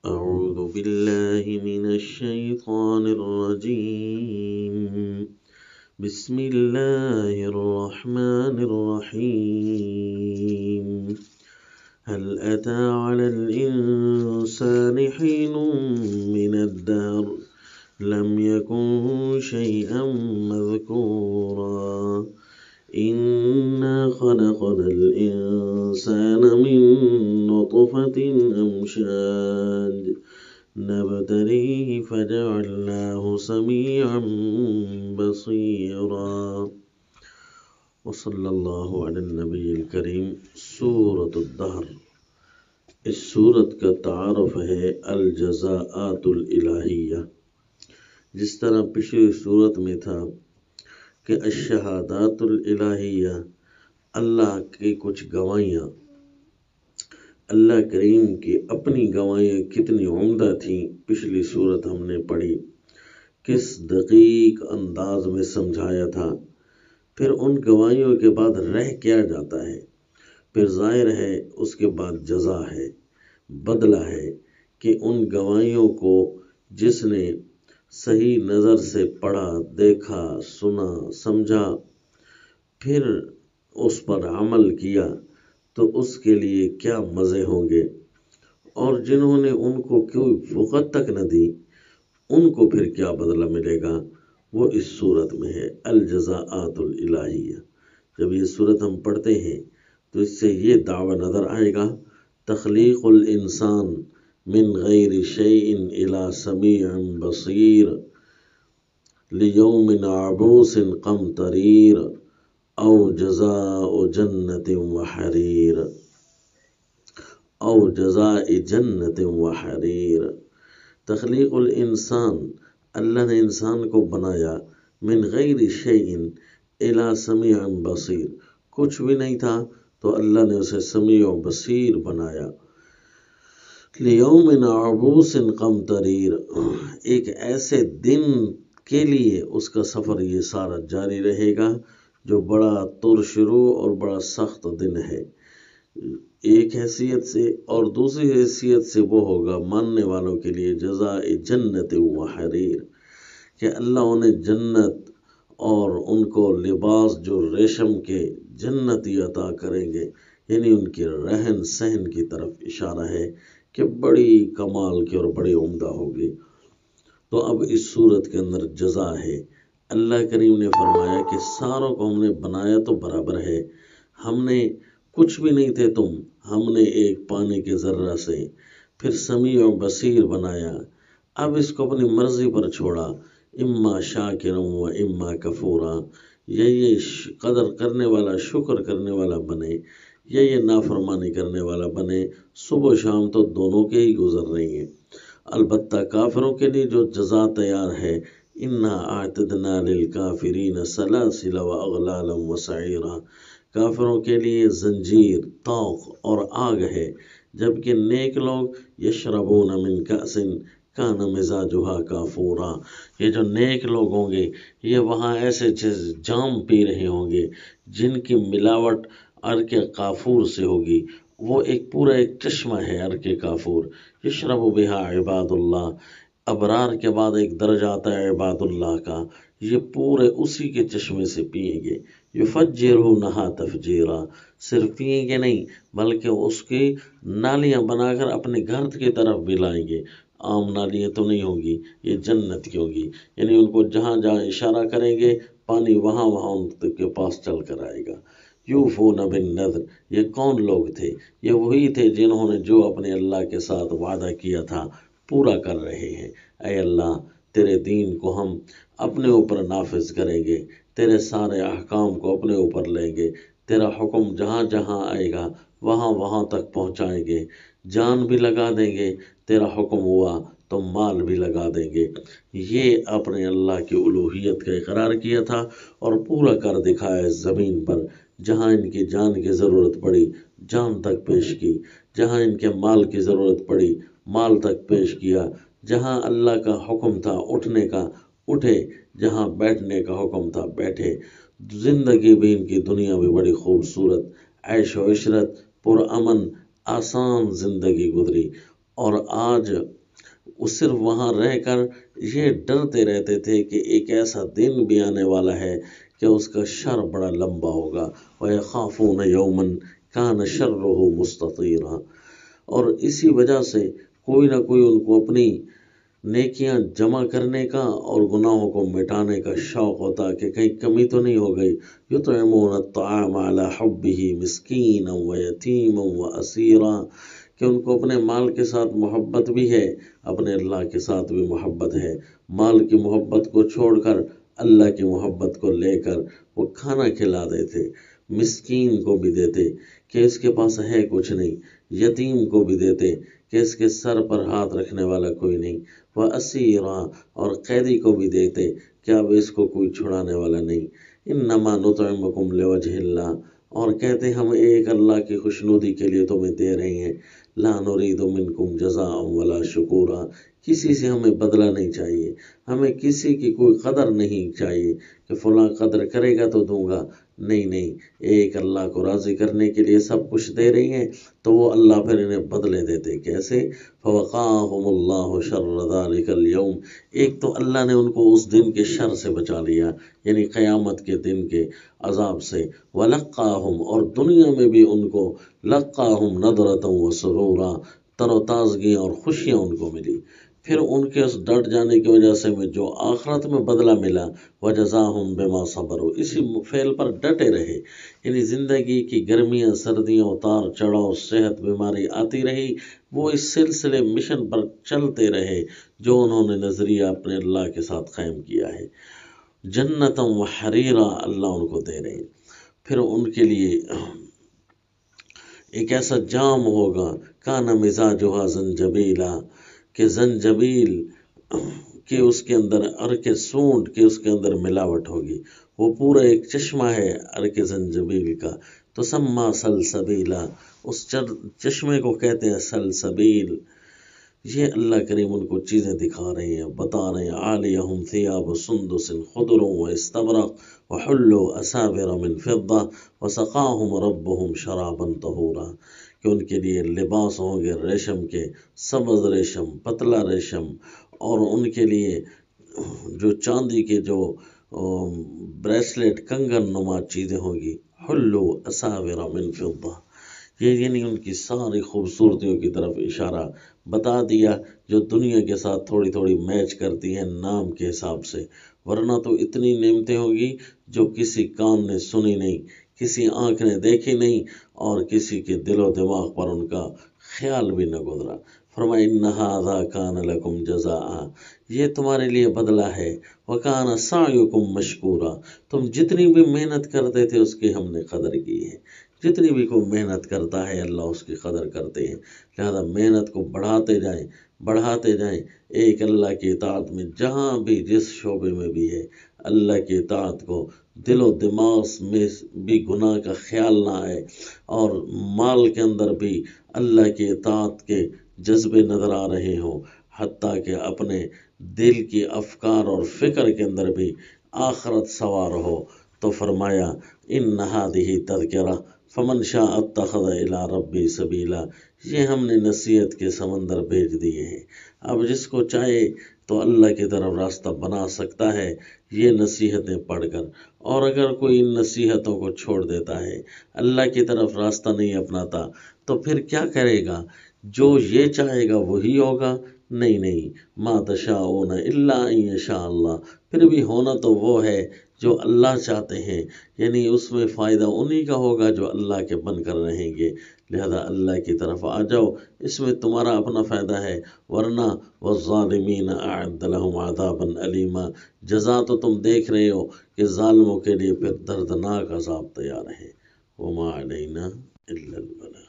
أعوذ بالله من الشيطان الرجيم بسم الله الرحمن الرحيم هل أتى على الإنسان حين من الدهر لم يكن شيئا مذكورا إنا خلقنا الإنسان من نطفة أمشاج نبتليه فجعلناه سميعا بصيرا وصلی اللہ علی النبی الکریم۔ سورۃ الدہر، اس سورت کا تعارف ہے الجزاءات الالہیہ۔ جس طرح پچھلی سورت میں تھا کہ الشہادات الالہیہ، اللہ کی کچھ گواہیاں، اللہ کریم کی اپنی گواہیاں کتنی عمدہ تھیں، پچھلی سورت ہم نے پڑھی، کس دقیق انداز میں سمجھایا تھا۔ پھر ان گواہیوں کے بعد رہ کیا جاتا ہے، پھر ظاہر ہے اس کے بعد جزا ہے، بدلہ ہے کہ ان گواہیوں کو جس نے صحیح نظر سے پڑھا، دیکھا، سنا، سمجھا، پھر اس پر عمل کیا تو اس کے لیے کیا مزے ہوں گے، اور جنہوں نے ان کو کوئی وقت تک نہ دی ان کو پھر کیا بدلہ ملے گا، وہ اس صورت میں ہے الجزاءات الالہیہ۔ جب یہ صورت ہم پڑھتے ہیں تو اس سے یہ دعویٰ نظر آئے گا، تخلیق الانسان من غیر شیء الی سمیع بصیر لیوم عبوس قمطریر او جزاء جنت وحریر او جزاء جنت وحریر۔ تخلیق الانسان، اللہ نے انسان کو بنایا، من غیر شیء الی سمیع بصیر، کچھ بھی نہیں تھا تو اللہ نے اسے سمیع و بصیر بنایا۔ لیوم عبوس قمطریر، ایک ایسے دن کے لیے اس کا سفر یہ سارا جاری رہے گا جو بڑا ترشرو اور بڑا سخت دن ہے، ایک حیثیت سے، اور دوسری حیثیت سے وہ ہوگا ماننے والوں کے لیے جزاء جنت وحریر، کہ اللہ انہیں جنت اور ان کو لباس جو ریشم کے جنتی عطا کریں گے، یعنی ان کی رہن سہن کی طرف اشارہ ہے کہ بڑی کمال کی اور بڑی عمدہ ہوگی۔ تو اب اس صورت کے اندر جزا ہے۔ اللہ کریم نے فرمایا کہ ساروں کو ہم نے بنایا تو برابر ہے، ہم نے کچھ بھی نہیں تھے تم، ہم نے ایک پانی کے ذرہ سے، پھر سمیع و بصیر بنایا، اب اس کو اپنی مرضی پر چھوڑا، اما شاکرا و اما کفورا، یہ قدر کرنے والا، شکر کرنے والا بنے، یا یہ نافرمانی کرنے والا بنے، صبح و شام تو دونوں کے ہی گزر رہی ہیں۔ البتہ کافروں کے لیے جو جزا تیار ہے، انا اعتدنا للکافرین سلاسل و اغلالا و سعیرا، کافروں کے لیے زنجیر، طوق اور آگ ہے، جبکہ نیک لوگ یشربون من کأس کان مزاجها کافورا، یہ جو نیک لوگ ہوں گے یہ وہاں ایسے جام پی رہے ہوں گے جن کی ملاوٹ عرق کافور سے ہوگی، وہ ایک پورا ایک چشمہ ہے عرق کافور، یشرب بہا عباد اللہ، ابرار کے بعد ایک درجہ آتا ہے عباد اللہ کا، یہ پورے اسی کے چشمے سے پئیں گے، یفجرونہا تفجیرا، صرف پئیں گے نہیں بلکہ اس کی نالیاں بنا کر اپنے گھر کی طرف بھی لائیں گے، عام نالیاں تو نہیں ہوگی، یہ جنت کی ہوگی، یعنی ان کو جہاں جہاں اشارہ کریں گے پانی وہاں وہاں ان کے پاس چل کر آئے گا۔ یوفون بالنذر، یہ کون لوگ تھے؟ یہ وہی تھے جنہوں نے جو اپنے اللہ کے ساتھ وعدہ کیا تھا پورا کر رہے ہیں۔ اے اللہ، تیرے دین کو ہم اپنے اوپر نافذ کریں گے، تیرے سارے احکام کو اپنے اوپر لیں گے، تیرا حکم جہاں جہاں آئے گا وہاں وہاں تک پہنچائیں گے، جان بھی لگا دیں گے، تیرا حکم ہوا تو مال بھی لگا دیں گے۔ یہ اپنے اللہ کی الوہیت کا اقرار کیا تھا اور پورا کر دکھایا زمین پر، جہاں ان کی جان کی ضرورت پڑی جان تک پیش کی، جہاں ان کے مال کی ضرورت پڑی مال تک پیش کیا، جہاں اللہ کا حکم تھا اٹھنے کا اٹھے، جہاں بیٹھنے کا حکم تھا بیٹھے۔ زندگی بھی ان کی دنیا بھی بڑی خوبصورت، عیش و عشرت، پرامن، آسان زندگی گزری، اور آج وہ صرف وہاں رہ کر یہ ڈرتے رہتے تھے کہ ایک ایسا دن بھی آنے والا ہے کہ اس کا شر بڑا لمبا ہوگا. وَيَخَافُونَ يَوْمًا كَانَ شَرُّهُ مُسْتَطِيرًا. اور اسی وجہ سے کوئی نہ کوئی ان کو اپنی نیکیاں جمع کرنے کا اور گناہوں کو مٹانے کا شوق ہوتا کہ کہیں کمی تو نہیں ہو گئی. يُطْعِمُونَ الطَّعَامَ عَلَى حُبِّهِ مِسْكِينًا وَيَتِيمًا وَأَسِيرًا. کہ ان کو اپنے مال کے ساتھ محبت بھی ہے، اپنے اللہ کے ساتھ بھی محبت ہے. مال کی محبت کو چھوڑ کر اللہ کی محبت کو لے کر وہ کھانا کھلا دیتے، مسکین کو بھی دیتے کہ اس کے پاس ہے کچھ نہیں، یتیم کو بھی دیتے کہ اس کے سر پر ہاتھ رکھنے والا کوئی نہیں. وہ اسیرا، اور قیدی کو بھی دیتے کہ اب اس کو کوئی چھڑانے والا نہیں. انما نطعمکم لوجہ اللہ، اور کہتے ہم ایک اللہ کی خوشنودی کے لیے تمہیں دے رہے ہیں. لا نرید منکم جزاء ولا شکورا. کسی سے ہمیں بدلہ نہیں چاہیے، ہمیں کسی کی کوئی قدر نہیں چاہیے کہ فلاں قدر کرے گا تو دوں گا. نہیں، ایک اللہ کو راضی کرنے کے لیے سب کچھ دے رہی ہیں تو وہ اللہ پھر انہیں بدلے دیتے. کیسے؟ فوقاہم اللہ شر ذلک اليوم. ایک تو اللہ نے ان کو اس دن کے شر سے بچا لیا، یعنی قیامت کے دن کے عذاب سے. ولقاہم، اور دنیا میں بھی ان کو لقاہم نضرۃ وسرورا، تر و تازگی اور خوشیاں ان کو ملی. پھر ان کے اس ڈٹ جانے کی وجہ سے میں جو آخرت میں بدلہ ملا، وجزاہم بما صبروا، اسی فعل پر ڈٹے رہے. یعنی زندگی کی گرمیاں، سردیاں، اتار چڑھاؤ، صحت، بیماری آتی رہی، وہ اس سلسلے مشن پر چلتے رہے جو انہوں نے نظریہ اپنے اللہ کے ساتھ قائم کیا ہے. جنتم و حریرا، اللہ ان کو دے رہے ہیں. پھر ان کے لیے ایک ایسا جام ہوگا، کانا مزاجھا زنجبیلا، کہ زنجبیل کہ اس کے اندر عرق سونڈ کے اس کے اندر ملاوٹ ہوگی. وہ پورا ایک چشمہ ہے عرق زنجبیل کا. تو سما سلسبیلا، اس چشمے کو کہتے ہیں سلسبیل. یہ اللہ کریم ان کو چیزیں دکھا رہے ہیں، بتا رہے ہیں. عالیہم ثیاب سندس خضر واستبرق وحلوا اساور من فضہ وسقاہم ربہم شرابا طہورا. کہ ان کے لیے لباس ہوں گے ریشم کے، سبز ریشم، پتلا ریشم، اور ان کے لیے جو چاندی کے جو بریسلیٹ، کنگن نما چیزیں ہوں گی. حلوا اساور من فضہ، یہ یعنی ان کی ساری خوبصورتیوں کی طرف اشارہ بتا دیا جو دنیا کے ساتھ تھوڑی تھوڑی میچ کرتی ہیں نام کے حساب سے. ورنہ تو اتنی نعمتیں ہوں گی جو کسی کان نے سنی نہیں، کسی آنکھ نے دیکھی نہیں، اور کسی کے دل و دماغ پر ان کا خیال بھی نہ گزرا. فرمایا ان ھذا کان لکم جزاء، یہ تمہارے لیے بدلہ ہے. وکان سعیکم مشکورا، تم جتنی بھی محنت کرتے تھے اس کی ہم نے قدر کی ہے. جتنی بھی کوئی محنت کرتا ہے اللہ اس کی قدر کرتے ہیں. لہذا محنت کو بڑھاتے جائیں ایک اللہ کی اطاعت میں، جہاں بھی جس شعبے میں بھی ہے اللہ کی اطاعت کو دل و دماغ میں بھی گناہ کا خیال نہ آئے، اور مال کے اندر بھی اللہ کی اطاعت کے جذبے نظر آ رہے ہوں، حتیٰ کہ اپنے دل کی افکار اور فکر کے اندر بھی آخرت سوار ہو. تو فرمایا ان ھذہ تذکرہ فمن شاء اتخذ الی ربہ سبیلا. یہ ہم نے نصیحت کے سمندر بھیج دیے ہیں، اب جس کو چاہے تو اللہ کی طرف راستہ بنا سکتا ہے یہ نصیحتیں پڑھ کر. اور اگر کوئی ان نصیحتوں کو چھوڑ دیتا ہے، اللہ کی طرف راستہ نہیں اپناتا، تو پھر کیا کرے گا؟ جو یہ چاہے گا وہی ہوگا؟ نہیں، ما تشاءون الا ان یشاء اللہ. پھر بھی ہونا تو وہ ہے جو اللہ چاہتے ہیں، یعنی اس میں فائدہ انہی کا ہوگا جو اللہ کے بن کر رہیں گے. لہذا اللہ کی طرف آ جاؤ، اس میں تمہارا اپنا فائدہ ہے. ورنہ والظالمین اعد لهم عذابا علیما، جزا تو تم دیکھ رہے ہو کہ ظالموں کے لیے پھر دردناک عذاب تیار ہے. وما علینا الا البلاغ.